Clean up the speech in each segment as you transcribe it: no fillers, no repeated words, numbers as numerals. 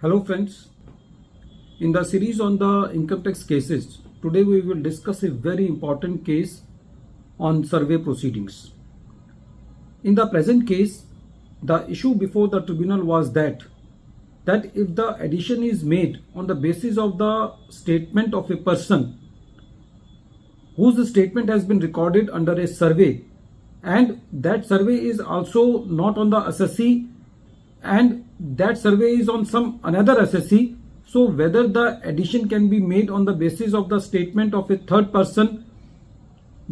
Hello friends, in the series on the income tax cases, today we will discuss a very important case on survey proceedings. In the present case, the issue before the tribunal was that if the addition is made on the basis of the statement of a person whose statement has been recorded under a survey, and that survey is also not on the assessee and that survey is on some another assessee, so whether the addition can be made on the basis of the statement of a third person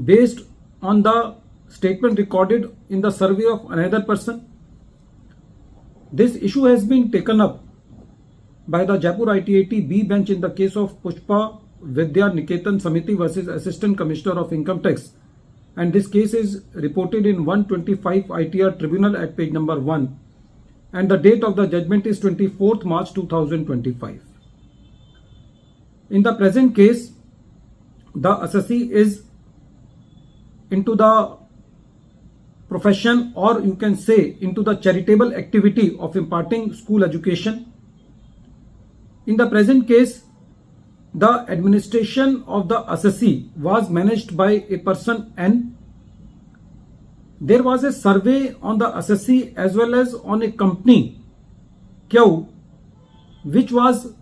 based on the statement recorded in the survey of another person. This issue has been taken up by the Jaipur ITAT B bench in the case of Pushpa Vidya Niketan Samiti versus Assistant Commissioner of Income Tax, and this case is reported in 125 ITR Tribunal at page number 1, and the date of the judgment is 24th March 2025. In the present case, the assessee is into the profession, or you can say into the charitable activity of imparting school education. In the present case, the administration of the assessee was managed by a person N. There was a survey on the assessee as well as on a company Q, which was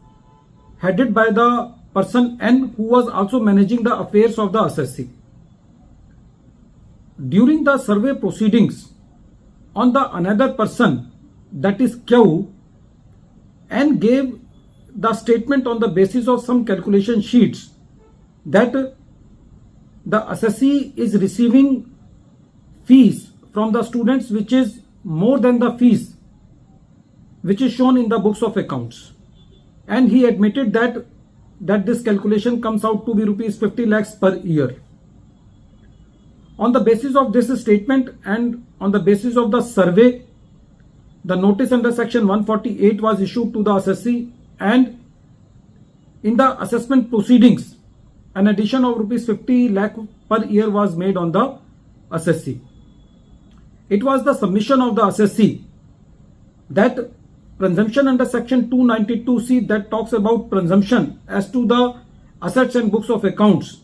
headed by the person N, who was also managing the affairs of the assessee. During the survey proceedings on the another person, that is Q, N gave the statement on the basis of some calculation sheets that the assessee is receiving fees from the students which is more than the fees which is shown in the books of accounts, and he admitted that this calculation comes out to be rupees 50 lakhs per year. On the basis of this statement and on the basis of the survey, the notice under section 148 was issued to the assessee, and in the assessment proceedings an addition of rupees 50 lakh per year was made on the assessee. It was the submission of the assessee that presumption under section 292C that talks about presumption as to the assets and books of accounts.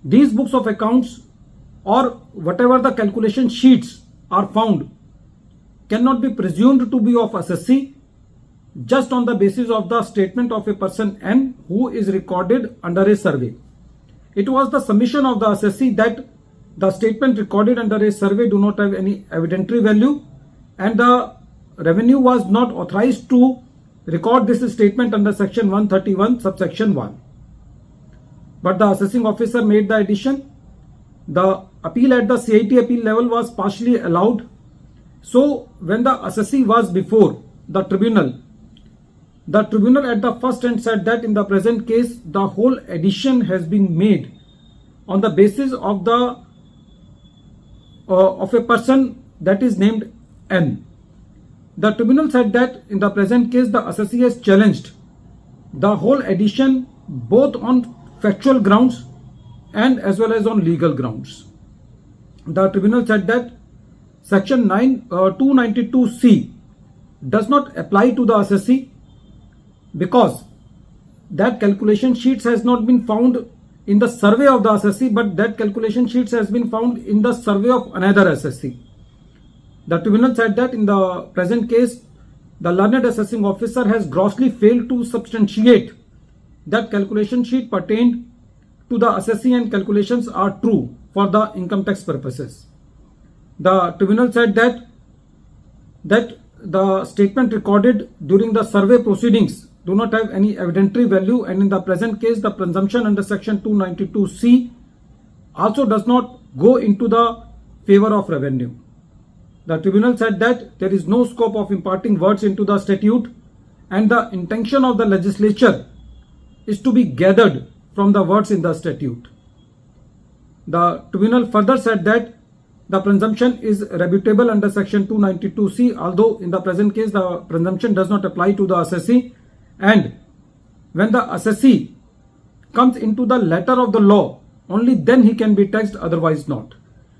These books of accounts or whatever the calculation sheets are found cannot be presumed to be of assessee just on the basis of the statement of a person N who is recorded under a survey. It was the submission of the assessee that the statement recorded under a survey do not have any evidentiary value, and the revenue was not authorized to record this statement under section 131 subsection 1. But the assessing officer made the addition. The appeal at the CIT appeal level was partially allowed. So when the assessee was before the tribunal at the first end said that in the present case the whole addition has been made on the basis of the of a person that is named N. The tribunal said that in the present case the assessee has challenged the whole addition both on factual grounds and as well as on legal grounds. The tribunal said that section 292C does not apply to the assessee because that calculation sheets has not been found in the survey of the assessee, but that calculation sheets has been found in the survey of another assessee. The tribunal said that in the present case the learned assessing officer has grossly failed to substantiate that calculation sheet pertained to the assessee and calculations are true for the income tax purposes. The tribunal said that the statement recorded during the survey proceedings do not have any evidentiary value, and in the present case the presumption under section 292C also does not go into the favor of revenue. The tribunal said that there is no scope of imparting words into the statute, and the intention of the legislature is to be gathered from the words in the statute. The tribunal further said that the presumption is rebutable under section 292C, although in the present case the presumption does not apply to the assessee, and when the assessee comes into the letter of the law, only then he can be taxed, otherwise not.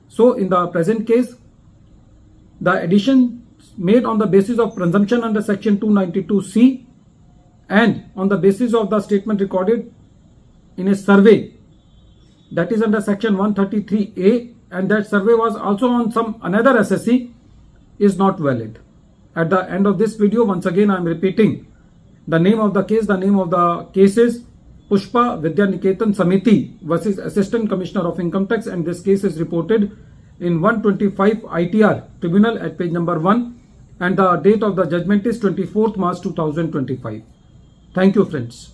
So in the present case, the addition made on the basis of presumption under section 292C and on the basis of the statement recorded in a survey that is under section 133A, and that survey was also on some another SSC, is not valid. At the end of this video, once again I am repeating the name of the case. The name of the case is Pushpa Vidya Niketan Samiti versus Assistant Commissioner of Income Tax, and this case is reported in 125 ITR Tribunal at page number 1, and the date of the judgment is 24th March 2025. Thank you, friends.